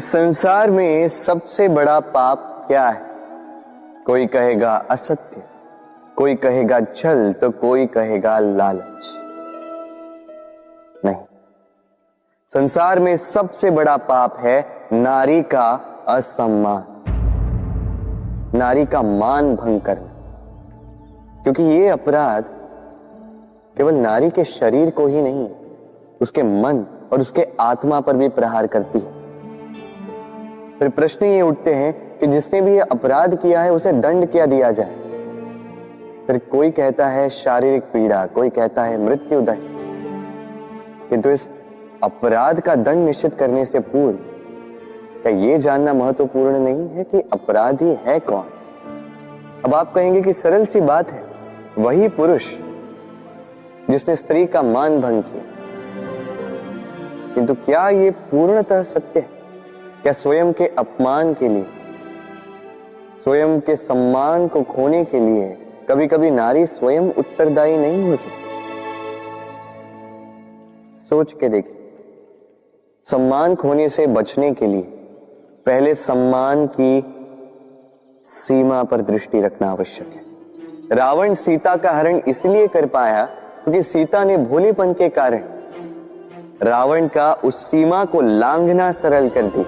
संसार में सबसे बड़ा पाप क्या है? कोई कहेगा असत्य, कोई कहेगा छल, तो कोई कहेगा लालच। नहीं, संसार में सबसे बड़ा पाप है नारी का असम्मान, नारी का मान भंग करना। क्योंकि ये अपराध केवल नारी के शरीर को ही नहीं, उसके मन और उसके आत्मा पर भी प्रहार करती है। फिर प्रश्न ये उठते हैं कि जिसने भी ये अपराध किया है उसे दंड क्या दिया जाए? फिर कोई कहता है शारीरिक पीड़ा, कोई कहता है मृत्युदंड। किंतु इस अपराध का दंड निश्चित करने से पूर्व क्या ये जानना महत्वपूर्ण नहीं है कि अपराधी है कौन? अब आप कहेंगे कि सरल सी बात है, वही पुरुष जिसने स्त्री का मान भंग किया। किंतु क्या ये पूर्णतः सत्य है? क्या स्वयं के अपमान के लिए, स्वयं के सम्मान को खोने के लिए कभी कभी नारी स्वयं उत्तरदायी नहीं हो सकती? सोच के देखिए, सम्मान खोने से बचने के लिए पहले सम्मान की सीमा पर दृष्टि रखना आवश्यक है। रावण सीता का हरण इसलिए कर पाया क्योंकि सीता ने भोलेपन के कारण रावण का उस सीमा को लांघना सरल कर दी।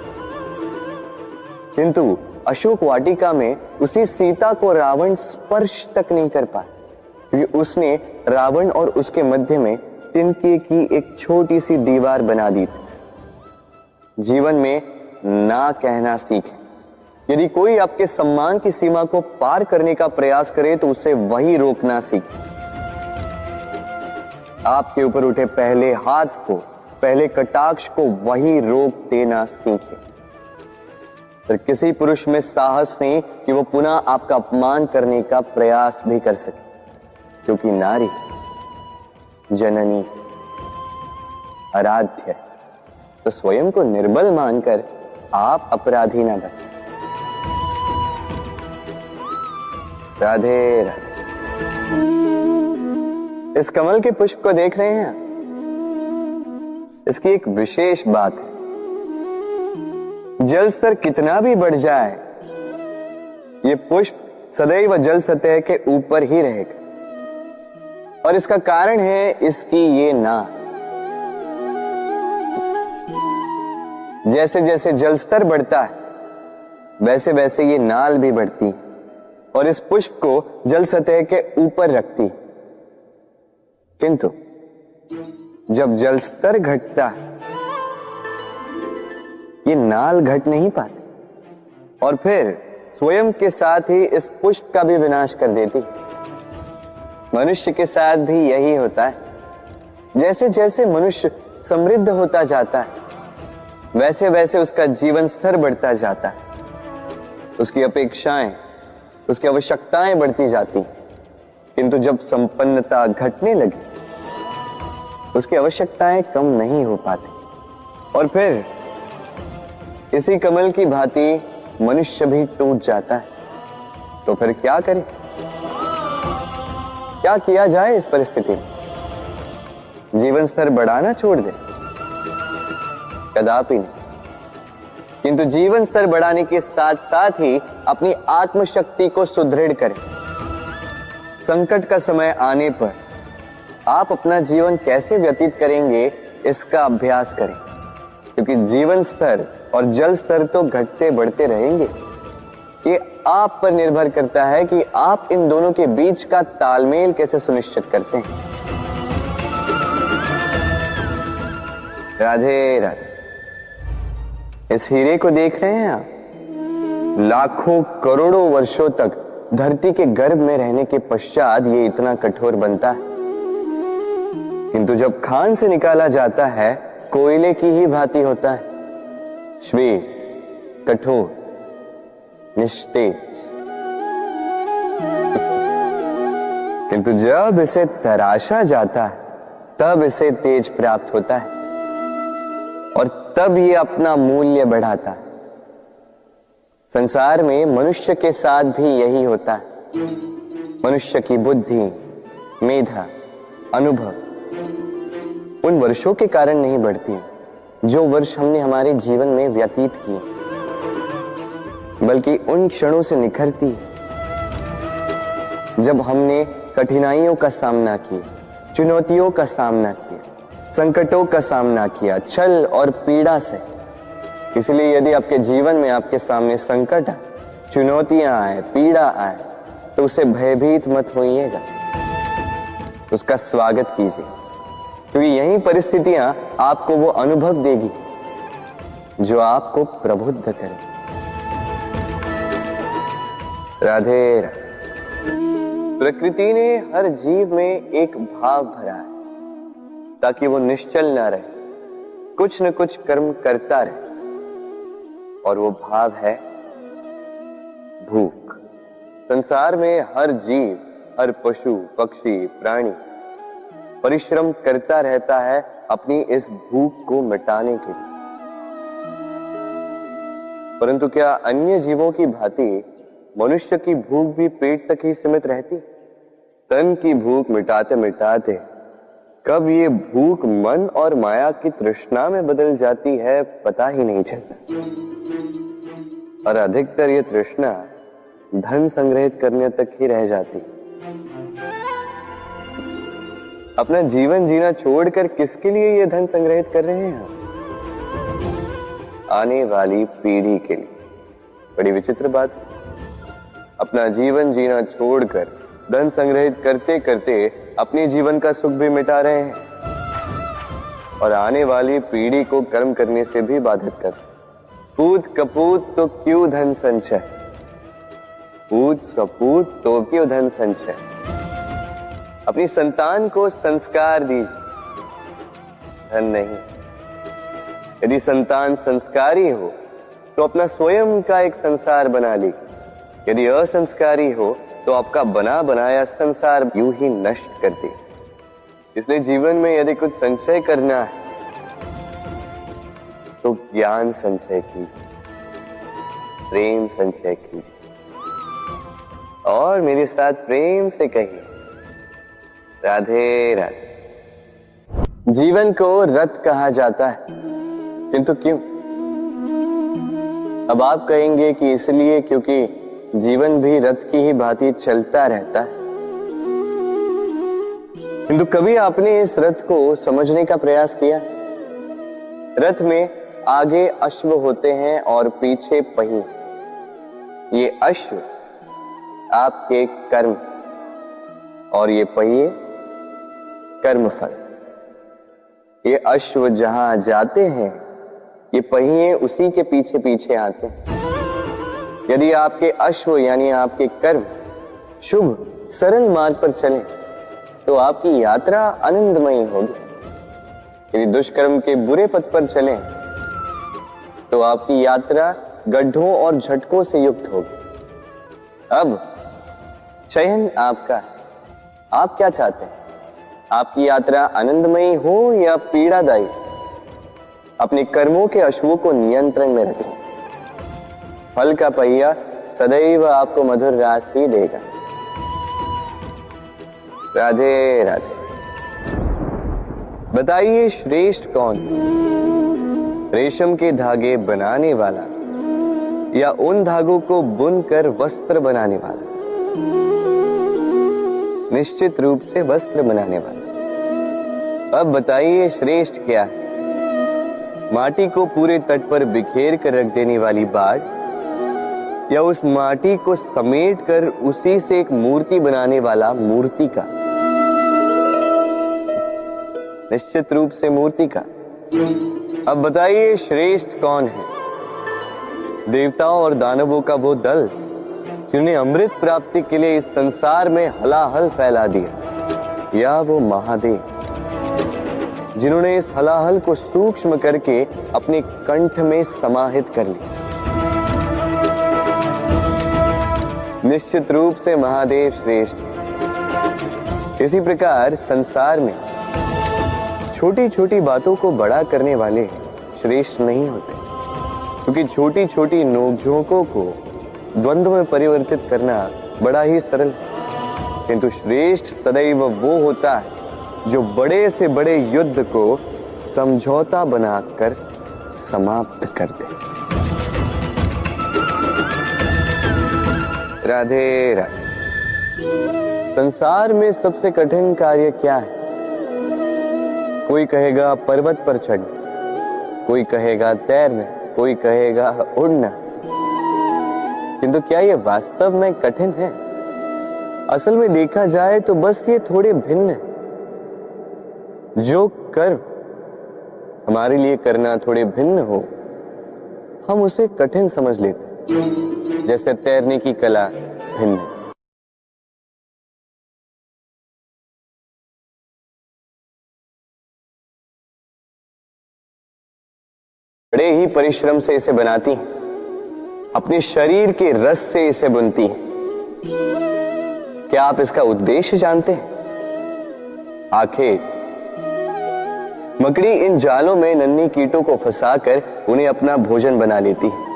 किंतु अशोक वाटिका में उसी सीता को रावण स्पर्श तक नहीं कर पाया क्योंकि उसने रावण और उसके मध्य में तिनके की एक छोटी सी दीवार बना दी थी। जीवन में ना कहना सीखें। यदि कोई आपके सम्मान की सीमा को पार करने का प्रयास करे तो उसे वही रोकना सीखें। आपके ऊपर उठे पहले हाथ को, पहले कटाक्ष को वही रोक देना सीखें। फिर किसी पुरुष में साहस नहीं कि वो पुनः आपका अपमान करने का प्रयास भी कर सके, क्योंकि नारी जननी आराध्य है। तो स्वयं को निर्बल मानकर आप अपराधी ना बने। राधे राधे। इस कमल के पुष्प को देख रहे हैं? इसकी एक विशेष बात है, जल स्तर कितना भी बढ़ जाए ये पुष्प सदैव जल सतह के ऊपर ही रहेगा। और इसका कारण है इसकी ये नाक। जैसे जैसे जल स्तर बढ़ता है वैसे वैसे ये नाल भी बढ़ती है और इस पुष्प को जल सतह के ऊपर रखती। किंतु जब जल स्तर घटता है ये नाल घट नहीं पाती और फिर स्वयं के साथ ही इस पुष्प का भी विनाश कर देती। मनुष्य के साथ भी यही होता है। जैसे जैसे मनुष्य समृद्ध होता जाता है वैसे वैसे उसका जीवन स्तर बढ़ता जाता है, उसकी अपेक्षाएं, उसकी आवश्यकताएं बढ़ती जाती। किंतु जब संपन्नता घटने लगी उसकी आवश्यकताएं कम नहीं हो पाती और फिर इसी कमल की भांति मनुष्य भी टूट जाता है। तो फिर क्या करें? क्या किया जाए इस परिस्थिति में? जीवन स्तर बढ़ाना छोड़ दे? कदापि नहीं। किंतु जीवन स्तर बढ़ाने के साथ साथ ही अपनी आत्मशक्ति को सुदृढ़ करें। संकट का समय आने पर आप अपना जीवन कैसे व्यतीत करेंगे इसका अभ्यास करें, क्योंकि जीवन स्तर और जल स्तर तो घटते बढ़ते रहेंगे। ये आप पर निर्भर करता है कि आप इन दोनों के बीच का तालमेल कैसे सुनिश्चित करते हैं। राधे राधे। इस हीरे को देख रहे हैं आप? लाखों करोड़ों वर्षों तक धरती के गर्भ में रहने के पश्चात ये इतना कठोर बनता है। किंतु जब खान से निकाला जाता है कोयले की ही भांति होता है, श्वेत, कठोर, निस्तेज। किंतु जब इसे तराशा जाता है तब इसे तेज प्राप्त होता है और तब ये अपना मूल्य बढ़ाता है। संसार में मनुष्य के साथ भी यही होता है। मनुष्य की बुद्धि, मेधा, अनुभव उन वर्षों के कारण नहीं बढ़ती, जो वर्ष हमने हमारे जीवन में व्यतीत किए, बल्कि उन क्षणों से निखरती है जब हमने कठिनाइयों का सामना किया, चुनौतियों का सामना किया, संकटों का सामना किया, छल और पीड़ा से। इसलिए यदि आपके जीवन में आपके सामने संकट आए, चुनौतियां आए, पीड़ा आए, तो उसे भयभीत मत होइएगा, उसका स्वागत कीजिए, क्योंकि यही परिस्थितियां आपको वो अनुभव देगी जो आपको प्रबुद्ध करे। राधे राधे। प्रकृति ने हर जीव में एक भाव भरा है ताकि वो निश्चल ना रहे, कुछ न कुछ कर्म करता रहे, और वो भाव है भूख। संसार में हर जीव, हर पशु, पक्षी, प्राणी परिश्रम करता रहता है अपनी इस भूख को मिटाने के लिए। परंतु क्या अन्य जीवों की भांति मनुष्य की भूख भी पेट तक ही सीमित रहती? तन की भूख मिटाते मिटाते कब ये भूख मन और माया की तृष्णा में बदल जाती है पता ही नहीं चलता। और अधिकतर ये तृष्णा धन संग्रहित करने तक ही रह जाती। अपना जीवन जीना छोड़कर किसके लिए ये धन संग्रहित कर रहे हैं? आने वाली पीढ़ी के लिए। बड़ी विचित्र बात। अपना जीवन जीना छोड़कर धन संग्रहित करते करते अपने जीवन का सुख भी मिटा रहे हैं और आने वाली पीढ़ी को कर्म करने से भी बाधित कर। पूत कपूत तो क्यों धन संचय, पूत सपूत तो क्यों धन संचय। अपनी संतान को संस्कार दीजिए, धन नहीं। यदि संतान संस्कारी हो तो अपना स्वयं का एक संसार बना लीजिए। यदि असंस्कारी हो तो आपका बना बनाया संसार यूं ही नष्ट कर दे। इसलिए जीवन में यदि कुछ संचय करना है तो ज्ञान संचय कीजिए, प्रेम संचय कीजिए, और मेरे साथ प्रेम से कहिए राधे राधे। जीवन को रथ कहा जाता है, किंतु क्यों? अब आप कहेंगे कि इसलिए क्योंकि जीवन भी रथ की ही भांति चलता रहता है। किंतु कभी आपने इस रथ को समझने का प्रयास किया? रथ में आगे अश्व होते हैं और पीछे पहिए। ये अश्व आपके कर्म और ये पहिए कर्मफल। ये अश्व जहां जाते हैं, ये पहिए उसी के पीछे पीछे आते हैं। यदि आपके अश्व यानी आपके कर्म शुभ सरल मार्ग पर चले तो आपकी यात्रा आनंदमयी होगी। यदि दुष्कर्म के बुरे पथ पर चलें तो आपकी यात्रा गड्ढों और झटकों से युक्त होगी। अब चयन आपका है, आप क्या चाहते हैं? आपकी यात्रा आनंदमयी हो या पीड़ादायी? अपने कर्मों के अश्वों को नियंत्रण में रखें। फल का पहिया सदैव आपको मधुर रास ही देगा। राधे राधे। बताइए श्रेष्ठ कौन? रेशम के धागे बनाने वाला या उन धागों को बुनकर वस्त्र बनाने वाला? निश्चित रूप से वस्त्र बनाने वाला। अब बताइए श्रेष्ठ क्या है? माटी को पूरे तट पर बिखेर कर रख देने वाली बाढ़ या उस माटी को समेट कर उसी से एक मूर्ति बनाने वाला मूर्ति का? निश्चित रूप से मूर्ति का। अब बताइए श्रेष्ठ कौन है? देवताओं और दानवों का वो दल जिन्हें अमृत प्राप्ति के लिए इस संसार में हलाहल फैला दिया, या वो महादेव जिन्होंने इस हलाहल को सूक्ष्म करके अपने कंठ में समाहित कर लिया? निश्चित रूप से महादेव श्रेष्ठ। इसी प्रकार संसार में छोटी छोटी बातों को बड़ा करने वाले श्रेष्ठ नहीं होते, क्योंकि छोटी छोटी नोकझोंकों को द्वंद्व में परिवर्तित करना बड़ा ही सरल है। किंतु श्रेष्ठ सदैव वो होता है जो बड़े से बड़े युद्ध को समझौता बनाकर समाप्त कर दे। राधे राधे। संसार में सबसे कठिन कार्य क्या है? कोई कहेगा पर्वत पर चढ़ना, कोई कहेगा तैरना, कोई कहेगा उड़ना। किंतु क्या ये वास्तव में कठिन है? असल में देखा जाए तो बस ये थोड़े भिन्न है। जो कर्म हमारे लिए करना थोड़े भिन्न हो, हम उसे कठिन समझ लेते हैं। जैसे तैरने की कला भिन्न है। बड़े ही परिश्रम से इसे बनाती हैं, अपने शरीर के रस से इसे बुनती हैं। क्या आप इसका उद्देश्य जानते हैं? आखिर मकड़ी इन जालों में नन्ही कीटों को फंसाकर उन्हें अपना भोजन बना लेती है।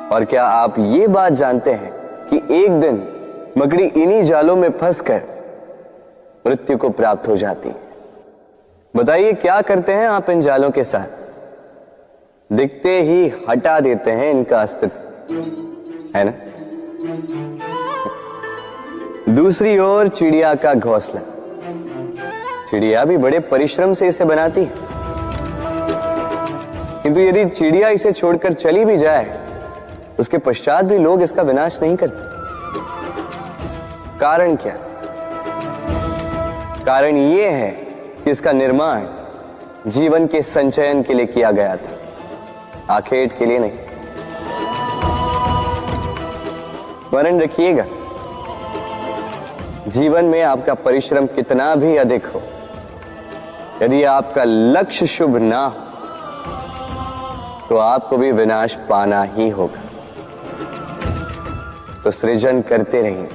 और क्या आप ये बात जानते हैं कि एक दिन मकड़ी इन्हीं जालों में फंसकर मृत्यु को प्राप्त हो जाती है? बताइए क्या करते हैं आप इन जालों के साथ? दिखते ही हटा देते हैं इनका अस्तित्व, है ना? दूसरी ओर चिड़िया का घोंसला। चिड़िया भी बड़े परिश्रम से इसे बनाती है, किंतु यदि चिड़िया इसे छोड़कर चली भी जाए, उसके पश्चात भी लोग इसका विनाश नहीं करते। कारण क्या? कारण यह है कि इसका निर्माण जीवन के संचयन के लिए किया गया था, आखेट के लिए नहीं। स्मरण रखिएगा, जीवन में आपका परिश्रम कितना भी अधिक हो, यदि आपका लक्ष्य शुभ ना हो तो आपको भी विनाश पाना ही होगा। तो सृजन करते रहिए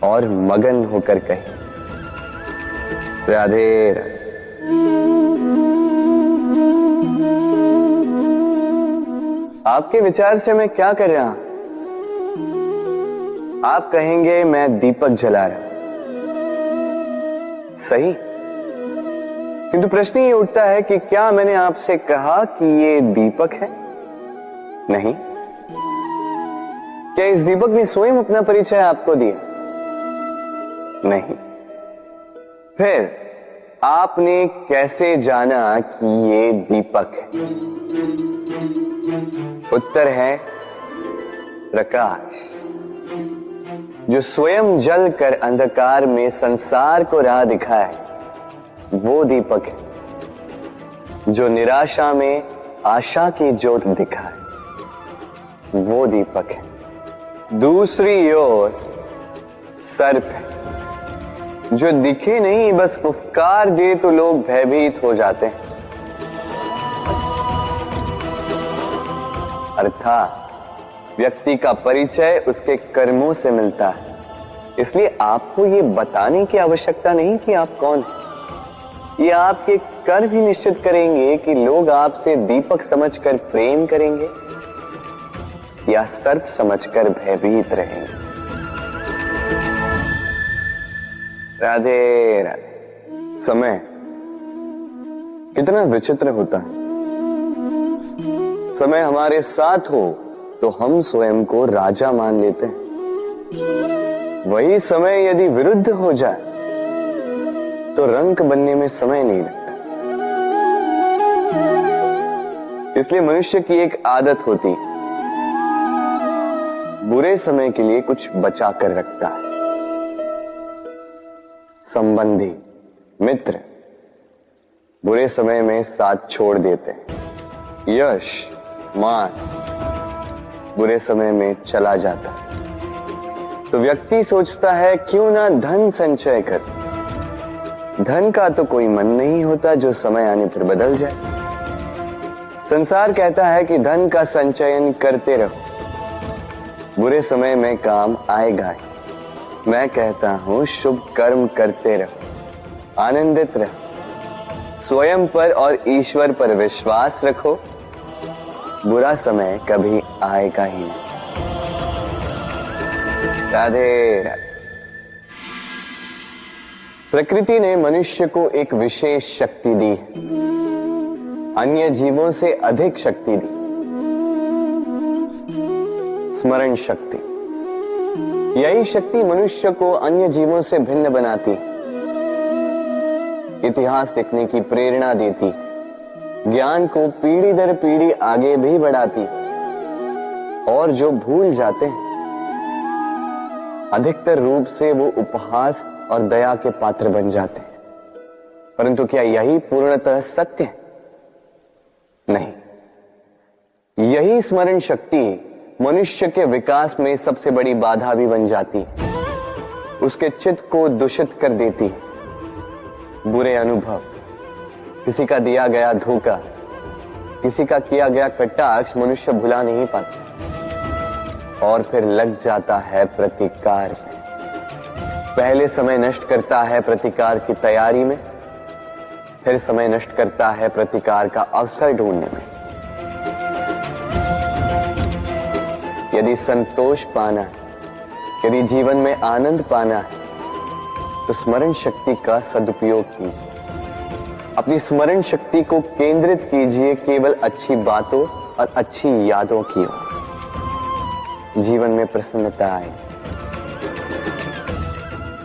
और मगन होकर कहिए राधे राधे। आपके विचार से मैं क्या कर रहा हूं? आप कहेंगे मैं दीपक जला रहा हूं। सही, किंतु प्रश्न ये उठता है कि क्या मैंने आपसे कहा कि ये दीपक है? नहीं। क्या इस दीपक ने स्वयं अपना परिचय आपको दिया? नहीं। फिर आपने कैसे जाना कि ये दीपक है? उत्तर है प्रकाश, जो स्वयं जल कर अंधकार में संसार को राह दिखाए, वो दीपक है। जो निराशा में आशा की ज्योत दिखाए, वो दीपक है। दूसरी ओर सर्प है, जो दिखे नहीं, बस फुफकार दे तो लोग भयभीत हो जाते हैं। अर्थात व्यक्ति का परिचय उसके कर्मों से मिलता है। इसलिए आपको यह बताने की आवश्यकता नहीं कि आप कौन हैं। ये आपके कर्म ही निश्चित करेंगे कि लोग आपसे दीपक समझकर प्रेम करेंगे या सर्प समझकर भयभीत रहेंगे। राधे राधे। समय कितना विचित्र होता है। समय हमारे साथ हो तो हम स्वयं को राजा मान लेते हैं। वही समय यदि विरुद्ध हो जाए तो रंक बनने में समय नहीं लगता। इसलिए मनुष्य की एक आदत होती है, बुरे समय के लिए कुछ बचा कर रखता है। संबंधी, मित्र बुरे समय में साथ छोड़ देते हैं। यश, मान बुरे समय में चला जाता है। तो व्यक्ति सोचता है क्यों ना धन संचय कर। धन का तो कोई मन नहीं होता जो समय आने पर बदल जाए। संसार कहता है कि धन का संचयन करते रहो, बुरे समय में काम आएगा ही। मैं कहता हूं शुभ कर्म करते रहो, आनंदित रहो, स्वयं पर और ईश्वर पर विश्वास रखो, बुरा समय कभी आएगा ही नहीं। राधे राधे। प्रकृति ने मनुष्य को एक विशेष शक्ति दी है। अन्य जीवों से अधिक शक्ति दी, स्मरण शक्ति। यही शक्ति मनुष्य को अन्य जीवों से भिन्न बनाती, इतिहास लिखने की प्रेरणा देती, ज्ञान को पीढ़ी दर पीढ़ी आगे भी बढ़ाती। और जो भूल जाते हैं, अधिकतर रूप से वो उपहास और दया के पात्र बन जाते हैं। परंतु क्या यही पूर्णतः सत्य है? नहीं। यही स्मरण शक्ति मनुष्य के विकास में सबसे बड़ी बाधा भी बन जाती है, उसके चित्त को दूषित कर देती। बुरे अनुभव, किसी का दिया गया धोखा, किसी का किया गया कटाक्ष मनुष्य भुला नहीं पाता और फिर लग जाता है प्रतिकार में। पहले समय नष्ट करता है प्रतिकार की तैयारी में, फिर समय नष्ट करता है प्रतिकार का अवसर ढूंढने में। यदि संतोष पाना है, यदि जीवन में आनंद पाना है, तो स्मरण शक्ति का सदुपयोग कीजिए। अपनी स्मरण शक्ति को केंद्रित कीजिए केवल अच्छी बातों और अच्छी यादों की ओर। जीवन में प्रसन्नता आए।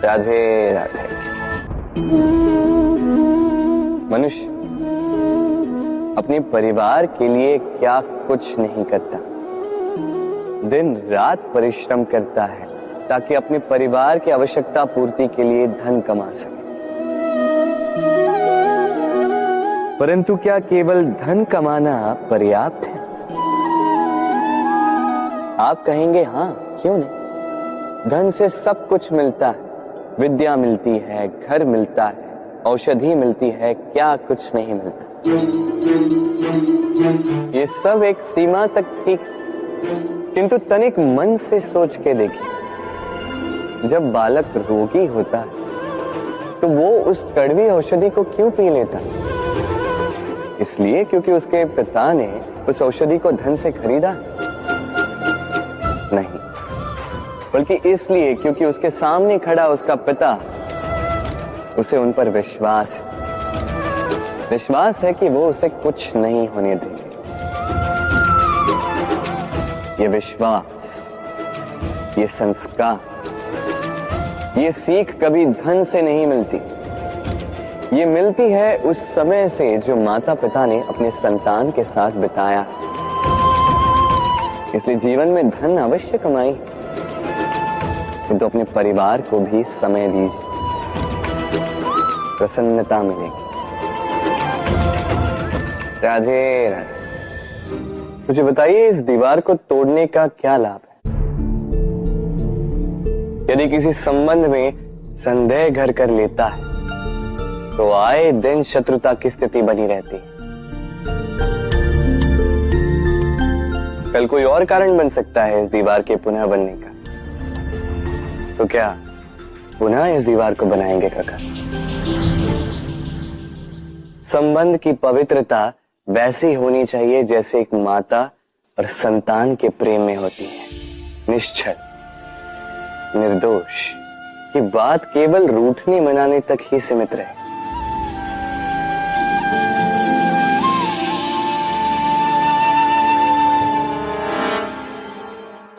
राधे राधे। मनुष्य अपने परिवार के लिए क्या कुछ नहीं करता, दिन रात परिश्रम करता है ताकि अपने परिवार की आवश्यकता पूर्ति के लिए धन कमा सके। परंतु क्या केवल धन कमाना पर्याप्त है? आप कहेंगे हाँ, क्यों नहीं। धन से सब कुछ मिलता है, विद्या मिलती है, घर मिलता है, औषधि मिलती है, क्या कुछ नहीं मिलता। ये सब एक सीमा तक ठीक, किंतु तनिक मन से सोच के देखिए, जब बालक रोगी होता है तो वो उस कड़वी औषधि को क्यों पी लेता? इसलिए क्योंकि उसके पिता ने उस औषधि को धन से खरीदा? नहीं, बल्कि इसलिए क्योंकि उसके सामने खड़ा उसका पिता, उसे उन पर विश्वास है। विश्वास है कि वो उसे कुछ नहीं होने देंगे। ये विश्वास, ये संस्कार, ये सीख कभी धन से नहीं मिलती। ये मिलती है उस समय से जो माता पिता ने अपने संतान के साथ बिताया। इसलिए जीवन में धन अवश्य कमाई, किंतु अपने परिवार को भी समय दीजिए, प्रसन्नता मिलेगी। राधे राधे। मुझे बताइए, इस दीवार को तोड़ने का क्या लाभ है? यदि किसी संबंध में संदेह घर कर लेता है तो आए दिन शत्रुता की स्थिति बनी रहती है। कल कोई और कारण बन सकता है इस दीवार के पुनः बनने का। तो क्या पुनः इस दीवार को बनाएंगे काका? संबंध की पवित्रता वैसी होनी चाहिए जैसे एक माता और संतान के प्रेम में होती है, निश्चल, निर्दोष, कि बात केवल रूठने मनाने तक ही सीमित रहे।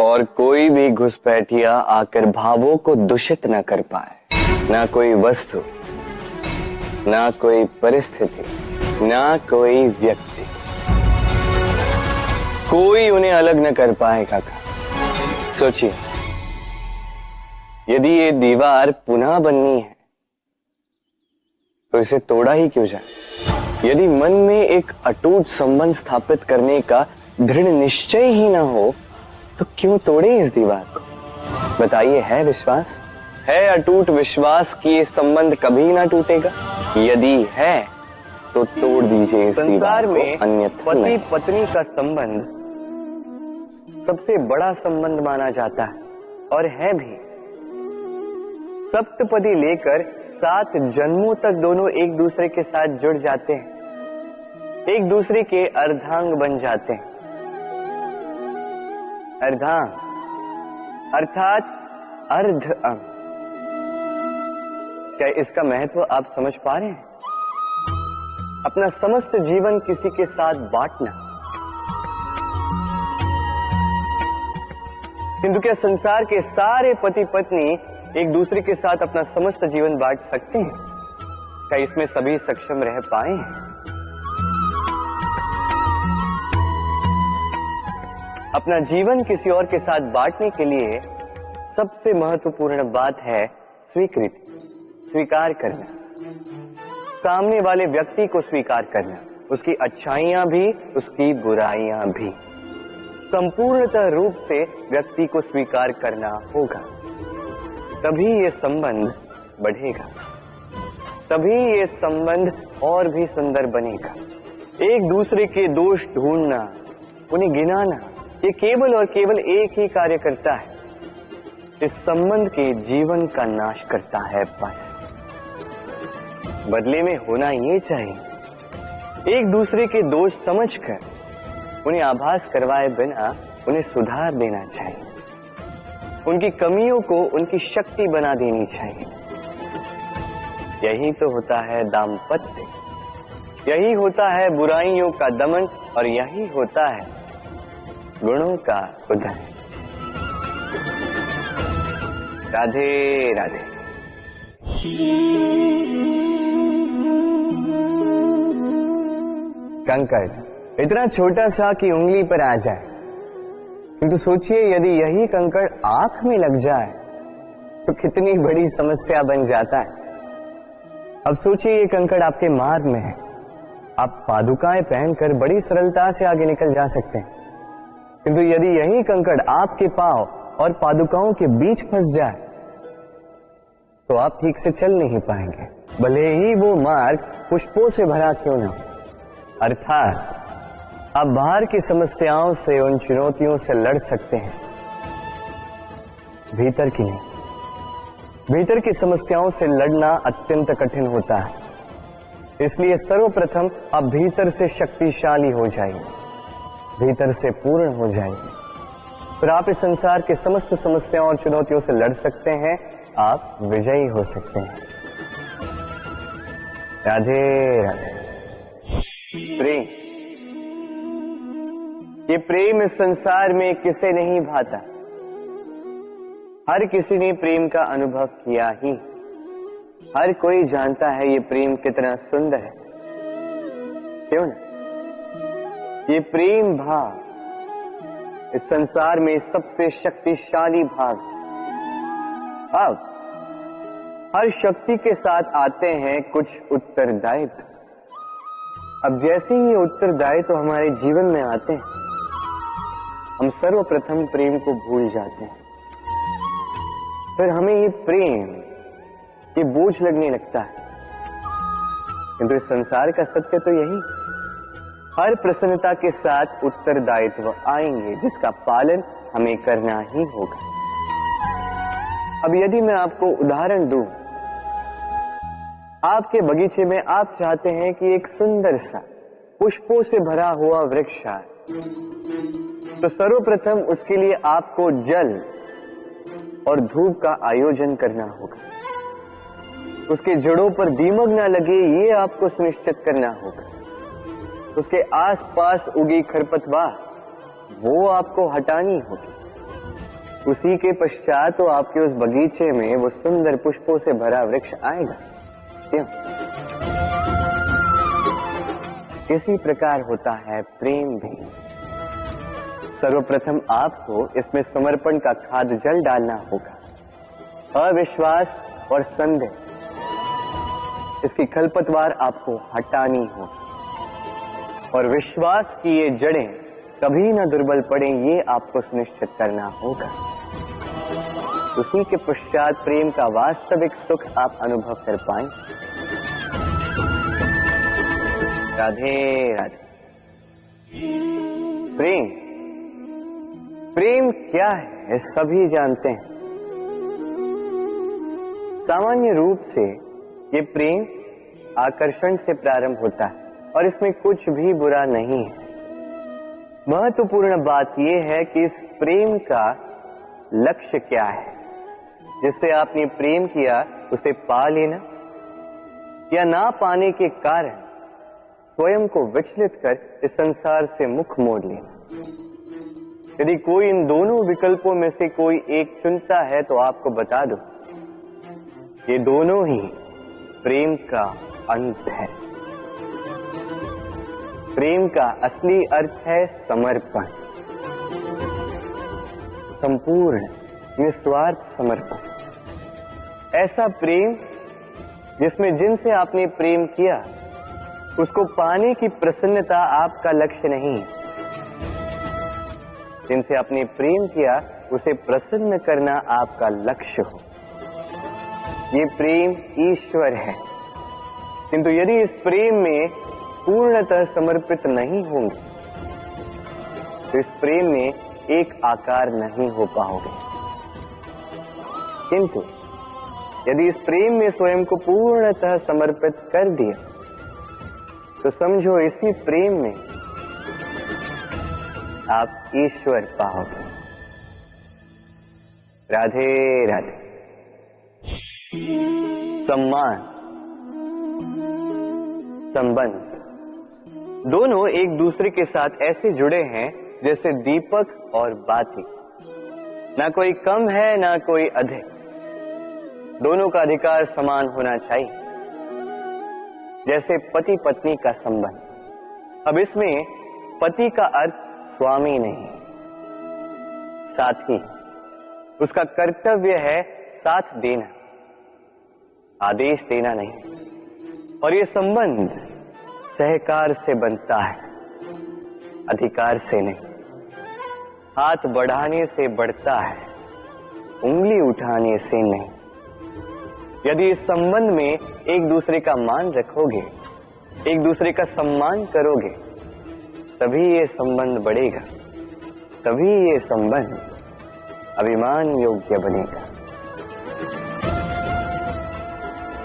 और कोई भी घुसपैठिया आकर भावों को दूषित न कर पाए। ना कोई वस्तु, ना कोई परिस्थिति, ना कोई व्यक्ति, कोई उन्हें अलग न कर पाए काका। सोचिए, यदि ये दीवार पुनः बननी है तो इसे तोड़ा ही क्यों जाए? यदि मन में एक अटूट संबंध स्थापित करने का दृढ़ निश्चय ही ना हो तो क्यों तोड़े इस दीवार को? बताइए, है विश्वास, है अटूट विश्वास कि ये संबंध कभी ना टूटेगा? यदि है तो तोड़ दीजिए इस दीवार को, अन्यथा पति पत्नी का संबंध सबसे बड़ा संबंध माना जाता है और है भी। सप्तपदी लेकर 7 जन्मों तक दोनों एक दूसरे के साथ जुड़ जाते हैं, एक दूसरे के अर्धांग बन जाते हैं। अर्धांग अर्थात अर्ध अंग। क्या इसका महत्व आप समझ पा रहे हैं? अपना समस्त जीवन किसी के साथ बांटना। किंतु क्या संसार के सारे पति पत्नी एक दूसरे के साथ अपना समस्त जीवन बांट सकते हैं? क्या इसमें सभी सक्षम रह पाए हैं? अपना जीवन किसी और के साथ बांटने के लिए सबसे महत्वपूर्ण बात है स्वीकृति, स्वीकार करना। सामने वाले व्यक्ति को स्वीकार करना, उसकी अच्छाइयां भी, उसकी बुराइयां भी। संपूर्णतः रूप से व्यक्ति को स्वीकार करना होगा, तभी ये संबंध बढ़ेगा, तभी ये संबंध और भी सुंदर बनेगा। एक दूसरे के दोष ढूंढना, उन्हें गिनाना, ये केवल और केवल एक ही कार्य करता है, इस संबंध के जीवन का नाश करता है। बस बदले में होना ये चाहिए, एक दूसरे के दोष समझकर उन्हें आभास करवाए बिना उन्हें सुधार देना चाहिए, उनकी कमियों को उनकी शक्ति बना देनी चाहिए। यही तो होता है दाम्पत्य, यही होता है बुराइयों का दमन, और यही होता है गुणों का उदय। राधे राधे। कंकड़ इतना छोटा सा कि उंगली पर आ जाए, किंतु सोचिए यदि यही कंकड़ आंख में लग जाए तो कितनी बड़ी समस्या बन जाता है। अब सोचिए ये कंकड़ आपके मार्ग में है, आप पादुकाएं पहनकर बड़ी सरलता से आगे निकल जा सकते हैं, किंतु यदि यही कंकड़ आपके पांव और पादुकाओं के बीच फंस जाए तो आप ठीक से चल नहीं पाएंगे, भले ही वो मार्ग पुष्पों से भरा क्यों ना हो। अर्थात आप बाहर की समस्याओं से, उन चुनौतियों से लड़ सकते हैं, भीतर की नहीं। भीतर की समस्याओं से लड़ना अत्यंत कठिन होता है, इसलिए सर्वप्रथम आप भीतर से शक्तिशाली हो जाइए, भीतर से पूर्ण हो जाइए, फिर आप इस संसार के समस्त समस्याओं और चुनौतियों से लड़ सकते हैं, आप विजयी हो सकते हैं। राधे राधे। प्रेम, ये प्रेम इस संसार में किसे नहीं भाता, हर किसी ने प्रेम का अनुभव किया ही, हर कोई जानता है ये प्रेम कितना सुंदर है, क्यों ना? ये प्रेम भाव इस संसार में सबसे शक्तिशाली भाव। अब हर शक्ति के साथ आते हैं कुछ उत्तरदायित्व। अब जैसे ही ये उत्तरदायित्व हमारे जीवन में आते हैं, हम सर्वप्रथम प्रेम को भूल जाते हैं, फिर हमें ये प्रेम, ये बोझ लगने लगता है। किंतु इस संसार का सत्य तो यही, हर प्रसन्नता के साथ उत्तरदायित्व आएंगे जिसका पालन हमें करना ही होगा। अब यदि मैं आपको उदाहरण दूं, आपके बगीचे में आप चाहते हैं कि एक सुंदर सा पुष्पों से भरा हुआ वृक्ष आए, तो सर्वप्रथम उसके लिए आपको जल और धूप का आयोजन करना होगा, उसके जड़ों पर दीमक न लगे ये आपको सुनिश्चित करना होगा, उसके आसपास उगी खरपतवार वो आपको हटानी होगी, उसी के पश्चात तो आपके उस बगीचे में वो सुंदर पुष्पों से भरा वृक्ष आएगा। क्यों? इसी प्रकार होता है प्रेम भी। सर्वप्रथम आपको इसमें समर्पण का खाद जल डालना होगा, अविश्वास और संदेह, इसकी खरपतवार आपको हटानी होगी, और विश्वास की ये जड़ें कभी ना दुर्बल पड़े ये आपको सुनिश्चित करना होगा। उसी के पश्चात प्रेम का वास्तविक सुख आप अनुभव कर पाएंगे। राधे राधे। प्रेम, प्रेम क्या है सभी जानते हैं। सामान्य रूप से ये प्रेम आकर्षण से प्रारंभ होता है और इसमें कुछ भी बुरा नहीं है। महत्वपूर्ण बात यह है कि इस प्रेम का लक्ष्य क्या है। जिससे आपने प्रेम किया उसे पा लेना या ना पाने के कारण स्वयं को विचलित कर इस संसार से मुख मोड़ लेना। यदि कोई इन दोनों विकल्पों में से कोई एक चुनता है तो आपको बता दो, ये दोनों ही प्रेम का अंत है। प्रेम का असली अर्थ है समर्पण, संपूर्ण निस्वार्थ समर्पण। ऐसा प्रेम जिसमें जिनसे आपने प्रेम किया उसको पाने की प्रसन्नता आपका लक्ष्य नहीं है। जिनसे आपने प्रेम किया उसे प्रसन्न करना आपका लक्ष्य हो। ये प्रेम ईश्वर है, किंतु यदि इस प्रेम में पूर्णतः समर्पित नहीं होंगे तो इस प्रेम में एक आकार नहीं हो पाओगे। किंतु यदि इस प्रेम में स्वयं को पूर्णतः समर्पित कर दिया तो समझो इसी प्रेम में आप ईश्वर पाओगे। राधे राधे। सम्मान, संबंध दोनों एक दूसरे के साथ ऐसे जुड़े हैं जैसे दीपक और बाती। ना कोई कम है ना कोई अधिक, दोनों का अधिकार समान होना चाहिए। जैसे पति पत्नी का संबंध। अब इसमें पति का अर्थ स्वामी नहीं, साथी। उसका कर्तव्य है साथ देना, आदेश देना नहीं। और ये संबंध सहकार से बनता है, अधिकार से नहीं। हाथ बढ़ाने से बढ़ता है, उंगली उठाने से नहीं। यदि इस संबंध में एक दूसरे का मान रखोगे, एक दूसरे का सम्मान करोगे, तभी ये संबंध बढ़ेगा, तभी ये संबंध अभिमान योग्य बनेगा।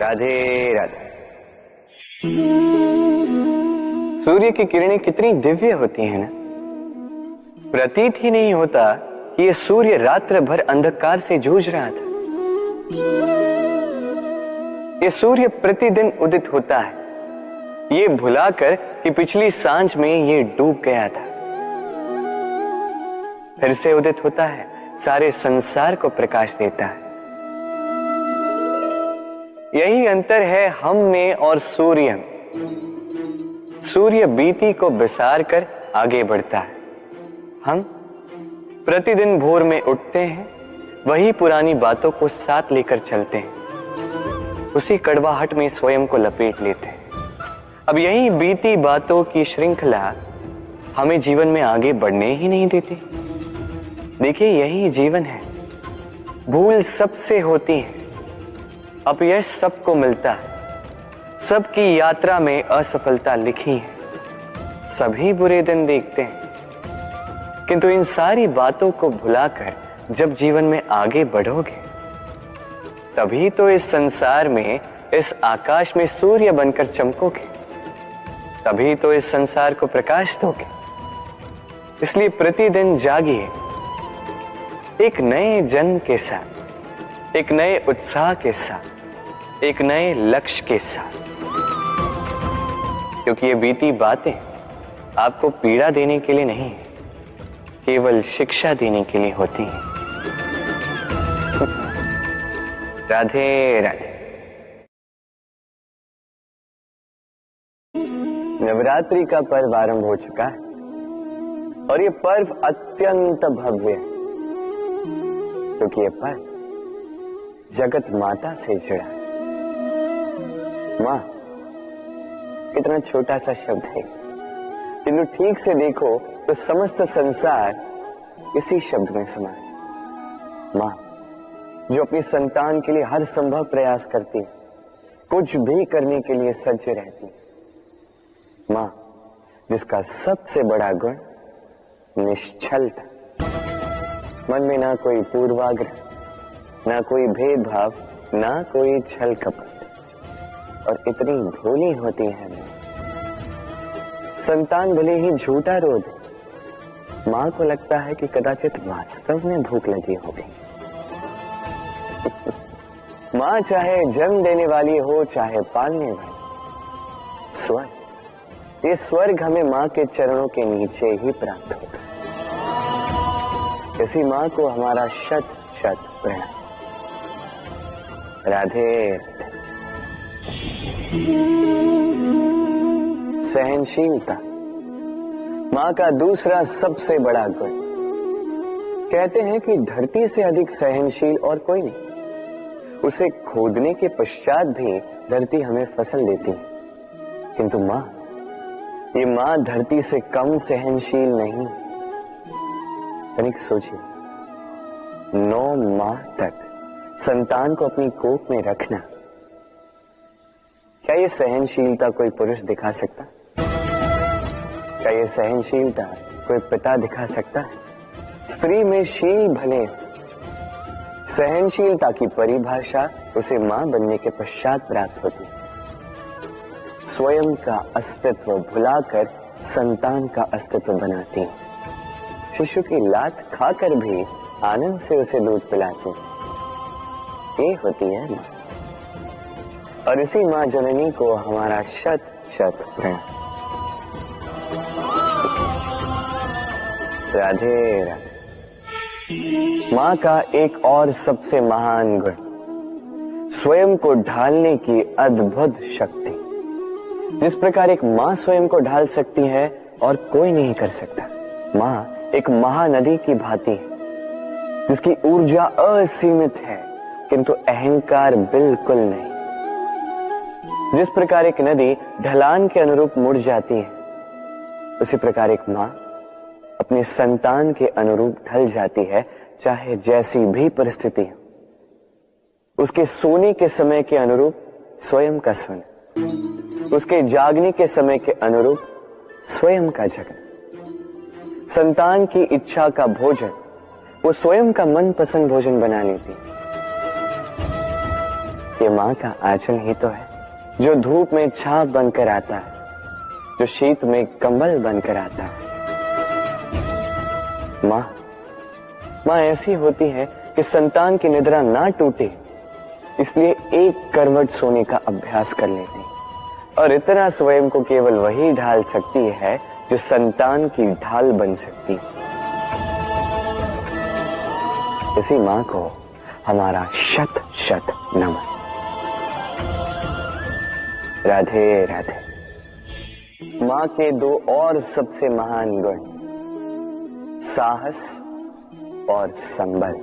राधे राधे। सूर्य की किरणें कितनी दिव्य होती हैं ना। प्रतीत ही नहीं होता कि ये सूर्य रात्र भर अंधकार से जूझ रहा था। ये सूर्य प्रतिदिन उदित होता है, ये भुलाकर कि पिछली सांझ में ये डूब गया था। फिर से उदित होता है, सारे संसार को प्रकाश देता है। यही अंतर है हम में और सूर्य में। सूर्य बीती को बिसार कर आगे बढ़ता है। हम प्रतिदिन भोर में उठते हैं, वही पुरानी बातों को साथ लेकर चलते हैं, उसी कड़वाहट में स्वयं को लपेट लेते हैं। अब यही बीती बातों की श्रृंखला हमें जीवन में आगे बढ़ने ही नहीं देती। देखिए, यही जीवन है। भूल सबसे होती है, अपयश सबको मिलता है, सबकी यात्रा में असफलता लिखी है, सभी बुरे दिन देखते हैं। किंतु इन सारी बातों को भुलाकर जब जीवन में आगे बढ़ोगे, तभी तो इस संसार में, इस आकाश में सूर्य बनकर चमकोगे, तभी तो इस संसार को प्रकाश दोगे। इसलिए प्रतिदिन जागिए, एक नए जन्म के साथ, एक नए उत्साह के साथ, एक नए लक्ष्य के साथ। क्योंकि ये बीती बातें आपको पीड़ा देने के लिए नहीं, केवल शिक्षा देने के लिए होती हैं। राधे राधे। नवरात्रि का पर्व आरंभ हो चुका है और ये पर्व अत्यंत भव्य है, क्योंकि ये पर्व जगत माता से जुड़ा है। मां इतना छोटा सा शब्द है, किंतु ठीक से देखो तो समस्त संसार इसी शब्द में समा है। मां जो अपनी संतान के लिए हर संभव प्रयास करती है, कुछ भी करने के लिए सज्ज रहती है। मां जिसका सबसे बड़ा गुण निश्चलता, मन में ना कोई पूर्वाग्रह, ना कोई भेदभाव, ना कोई छल कपट, और इतनी भोली होती है मां। संतान भले ही झूठा रो दे, मां को लगता है कि कदाचित वास्तव में भूख लगी होगी। मां चाहे जन्म देने वाली हो चाहे पालने वाली, स्वयं ये स्वर्ग हमें माँ के चरणों के नीचे ही प्राप्त होता है। इसी माँ को हमारा शत शत प्रणाम। राधे। सहनशीलता माँ का दूसरा सबसे बड़ा गुण। कहते हैं कि धरती से अधिक सहनशील और कोई नहीं। उसे खोदने के पश्चात भी धरती हमें फसल देती है, किंतु माँ, ये माँ धरती से कम सहनशील नहीं। तनिक सोचिए, 9 माह तक संतान को अपनी कोख में रखना, क्या ये सहनशीलता कोई पुरुष दिखा सकता? क्या ये सहनशीलता कोई पिता दिखा सकता है? स्त्री में शील भले, सहनशीलता की परिभाषा उसे मां बनने के पश्चात प्राप्त होती है। स्वयं का अस्तित्व भुलाकर संतान का अस्तित्व बनाती है। शिशु की लात खाकर भी आनंद से उसे दूध पिलाती है। ये होती है मां। और इसी मां जननी को हमारा शत शत प्रणाम। राधे राधे। मां का एक और सबसे महान गुण, स्वयं को ढालने की अद्भुत शक्ति। जिस प्रकार एक मां स्वयं को ढाल सकती है और कोई नहीं कर सकता। मां एक महानदी की भांति है, जिसकी ऊर्जा असीमित है किंतु अहंकार बिल्कुल नहीं। जिस प्रकार एक नदी ढलान के अनुरूप मुड़ जाती है, उसी प्रकार एक मां अपने संतान के अनुरूप ढल जाती है, चाहे जैसी भी परिस्थिति हो। उसके सोने के समय के अनुरूप स्वयं का सोना, उसके जागने के समय के अनुरूप स्वयं का जगना। संतान की इच्छा का भोजन वो स्वयं का मनपसंद भोजन बना लेती है। ये मां का आंचल ही तो है, जो धूप में छाप बनकर आता है, जो शीत में कंबल बनकर आता है। मां ऐसी होती है कि संतान की निद्रा ना टूटे, इसलिए एक करवट सोने का अभ्यास कर लेती है। और इतना स्वयं को केवल वही ढाल सकती है जो संतान की ढाल बन सकती है। इसी मां को हमारा शत शत नमन। राधे राधे। मां के 2 और सबसे महान गुण, साहस और संबल।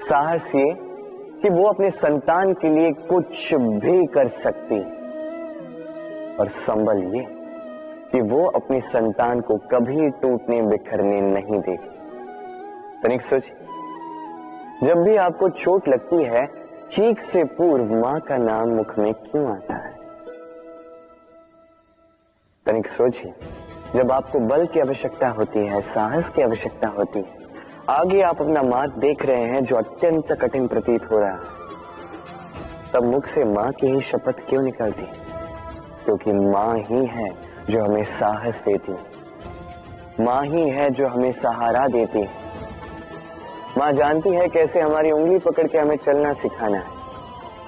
साहस ये कि वो अपने संतान के लिए कुछ भी कर सकती है, और संबल ये कि वो अपनी संतान को कभी टूटने बिखरने नहीं देगी। तनिक सोचिए, जब भी आपको चोट लगती है, चीख से पूर्व मां का नाम मुख में क्यों आता है? तनिक सोचिए, जब आपको बल की आवश्यकता होती है, साहस की आवश्यकता होती है, आगे आप अपना मार्ग देख रहे हैं जो अत्यंत कठिन प्रतीत हो रहा है, तब मुख से मां की ही शपथ क्यों निकलती? क्योंकि मां ही है जो हमें साहस देती है, मां ही है जो हमें सहारा देती है। मां जानती है कैसे हमारी उंगली पकड़ के हमें चलना सिखाना है।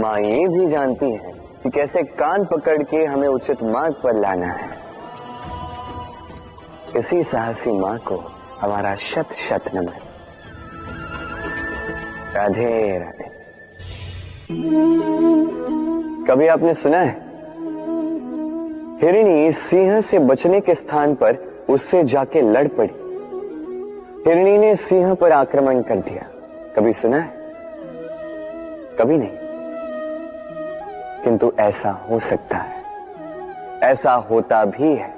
मां ये भी जानती है कि कैसे कान पकड़ के हमें उचित मार्ग पर लाना है। इसी साहसी मां को हमारा शत शत नमन। राधे राधे। कभी आपने सुना है, हिरणी सिंह से बचने के स्थान पर उससे जाके लड़ पड़ी। हिरणी ने सिंह पर आक्रमण कर दिया। कभी सुना है? कभी नहीं। किंतु ऐसा हो सकता है, ऐसा होता भी है,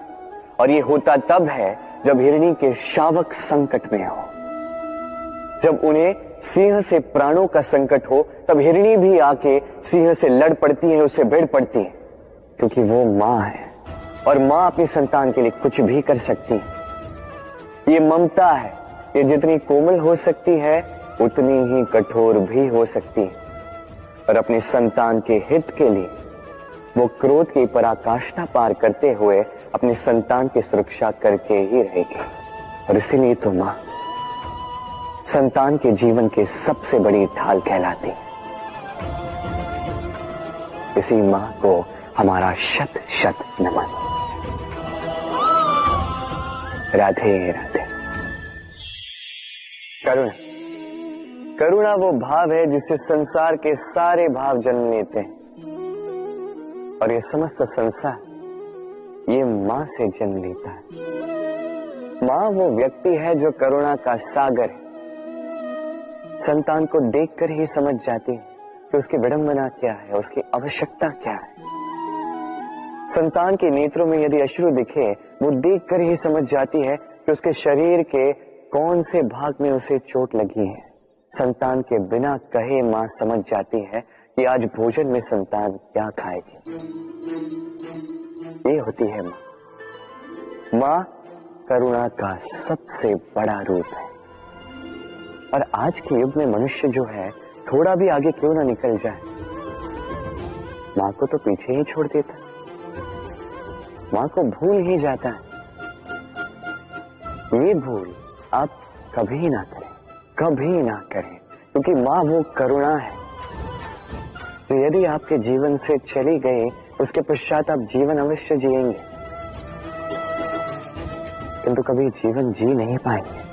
और ये होता तब है जब हिरणी के शावक संकट में हो। जब उन्हें सिंह से प्राणों का संकट हो, तब हिरणी भी आके सिंह से लड़ पड़ती है, उससे भिड़ पड़ती है, क्योंकि वो मां है और मां अपनी संतान के लिए कुछ भी कर सकती है। ये ममता है, ये जितनी कोमल हो सकती है उतनी ही कठोर भी हो सकती है, और अपनी संतान के हित के लिए वो क्रोध की पराकाष्ठा पार करते हुए अपनी संतान की सुरक्षा करके ही रहेगी। और इसीलिए तो मां संतान के जीवन की सबसे बड़ी ढाल कहलाती है। इसी मां को हमारा शत शत नमन। राधे राधे। करुणा, करुणा वो भाव है जिससे संसार के सारे भाव जन्म लेते हैं, और ये समस्त संसार ये मां से जन्म लेता है। मां वो व्यक्ति है जो करुणा का सागर है। संतान को देखकर ही समझ जाती है कि उसकी विडंबना क्या है, उसकी आवश्यकता क्या है। संतान के नेत्रों में यदि अश्रु दिखे, वो देखकर ही समझ जाती है कि उसके शरीर के कौन से भाग में उसे चोट लगी है। संतान के बिना कहे मां समझ जाती है कि आज भोजन में संतान क्या खाएगी। ये होती है मां। मां करुणा का सबसे बड़ा रूप है। और आज के युग में मनुष्य जो है, थोड़ा भी आगे क्यों ना निकल जाए, मां को तो पीछे ही छोड़ देता है, मां को भूल ही जाता है। ये भूल आप कभी ना करें, कभी ना करें, क्योंकि मां वो करुणा है जो यदि आपके जीवन से चली गई, उसके पश्चात आप जीवन अवश्य जिएंगे, किंतु कभी जीवन जी नहीं पाएंगे।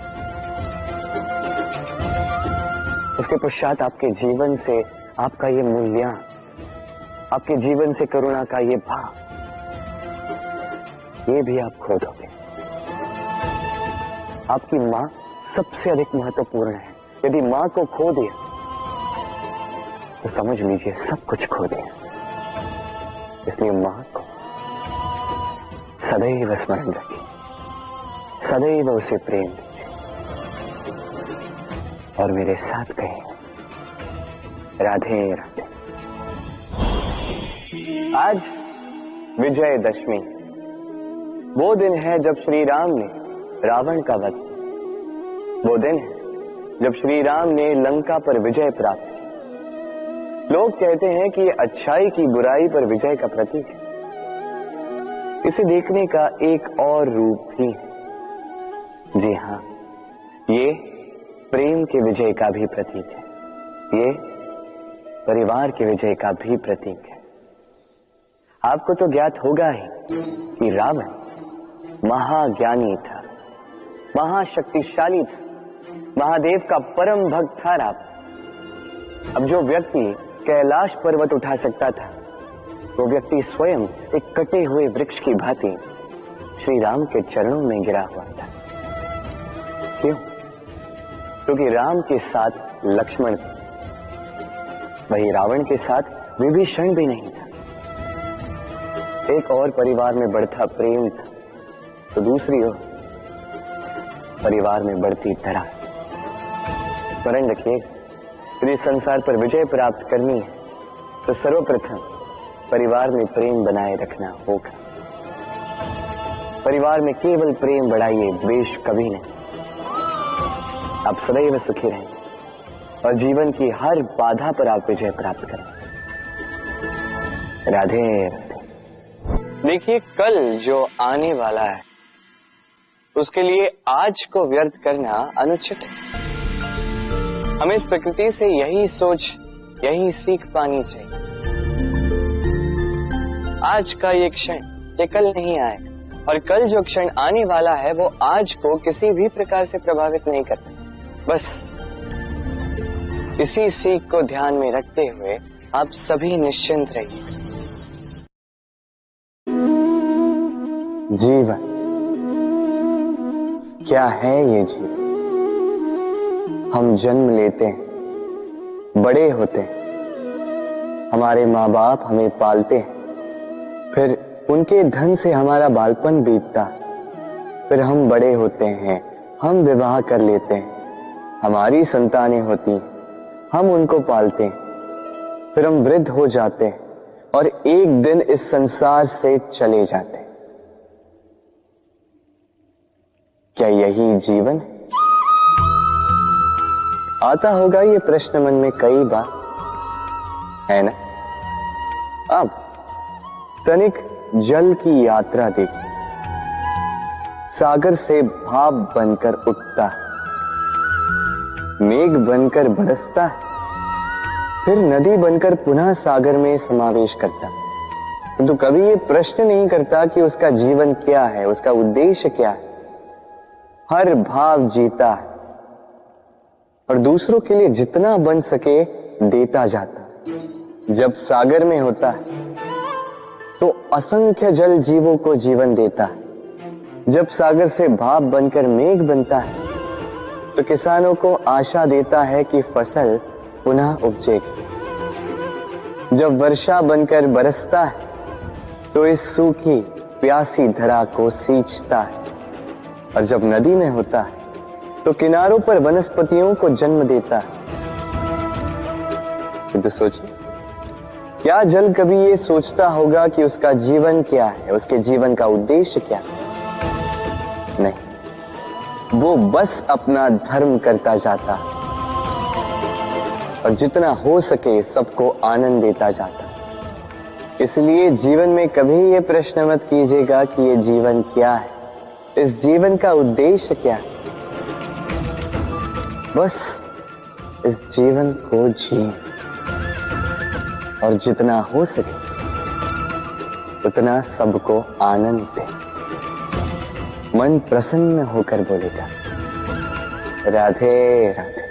उसके पश्चात आपके जीवन से आपका ये मूल्यांकन, आपके जीवन से करुणा का ये भाव, ये भी आप खो दोगे। आपकी मां सबसे अधिक महत्वपूर्ण है। यदि मां को खो दिया तो समझ लीजिए सब कुछ खो दिया। इसलिए मां को सदैव स्मरण रखिए, सदैव उसे प्रेम दीजिए, और मेरे साथ कहें राधे राधे। आज विजयदशमी, वो दिन है जब श्री राम ने रावण का वध किया। वो दिन है जब श्री राम ने लंका पर विजय प्राप्त की। लोग कहते हैं कि ये अच्छाई की बुराई पर विजय का प्रतीक है। इसे देखने का एक और रूप भी है। जी हां, ये प्रेम के विजय का भी प्रतीक है, ये परिवार के विजय का भी प्रतीक है। आपको तो ज्ञात होगा ही कि रावण महाज्ञानी था, महाशक्तिशाली था, महादेव का परम भक्त था रावण। अब जो व्यक्ति कैलाश पर्वत उठा सकता था, वो व्यक्ति स्वयं एक कटे हुए वृक्ष की भांति श्री राम के चरणों में गिरा हुआ था। क्यों? क्योंकि राम के साथ लक्ष्मण था, वही रावण के साथ विभीषण भी नहीं था। एक और परिवार में बढ़ता प्रेम था, तो दूसरी ओर परिवार में बढ़ती दरार। स्मरण रखिए, यदि संसार पर विजय प्राप्त करनी है तो सर्वप्रथम परिवार में प्रेम बनाए रखना होगा। परिवार में केवल प्रेम बढ़ाइए, द्वेष कभी नहीं। आप सदैव सुखी रहेंगे और जीवन की हर बाधा पर आप विजय प्राप्त करें। राधे राधे। देखिए, कल जो आने वाला है उसके लिए आज को व्यर्थ करना अनुचित है। हमें इस प्रकृति से यही सोच, यही सीख पानी चाहिए। आज का ये क्षण ये कल नहीं आएगा, और कल जो क्षण आने वाला है वो आज को किसी भी प्रकार से प्रभावित नहीं करता। बस इसी सीख को ध्यान में रखते हुए आप सभी निश्चिंत रहिए। जीवन क्या है? ये जीवन, हम जन्म लेते हैं, बड़े होते हैं, हमारे माँ बाप हमें पालते हैं, फिर उनके धन से हमारा बालपन बीतता, फिर हम बड़े होते हैं, हम विवाह कर लेते हैं, हमारी संतानें होती हैं, हम उनको पालते हैं, फिर हम वृद्ध हो जाते हैं और एक दिन इस संसार से चले जाते हैं। क्या यही जीवन है? आता होगा ये प्रश्न मन में कई बार, है ना? अब तनिक जल की यात्रा देखिए। सागर से भाप बनकर उठता है, मेघ बनकर बरसता है, फिर नदी बनकर पुनः सागर में समावेश करता है। तो कभी ये प्रश्न नहीं करता कि उसका जीवन क्या है, उसका उद्देश्य क्या है। हर भाव जीता है और दूसरों के लिए जितना बन सके देता जाता। जब सागर में होता है तो असंख्य जल जीवों को जीवन देता है। जब सागर से भाप बनकर मेघ बनता है तो किसानों को आशा देता है कि फसल पुनः उपजेगी। जब वर्षा बनकर बरसता है तो इस सूखी प्यासी धरा को सींचता है। और जब नदी में होता है तो किनारों पर वनस्पतियों को जन्म देता है। तो सोचिए, क्या जल कभी ये सोचता होगा कि उसका जीवन क्या है, उसके जीवन का उद्देश्य क्या है? नहीं, वो बस अपना धर्म करता जाता और जितना हो सके सबको आनंद देता जाता। इसलिए जीवन में कभी ये प्रश्न मत कीजिएगा कि ये जीवन क्या है, इस जीवन का उद्देश्य क्या है। बस इस जीवन को जिए और जितना हो सके उतना सबको आनंद दे। मन प्रसन्न होकर बोलेगा, राधे राधे।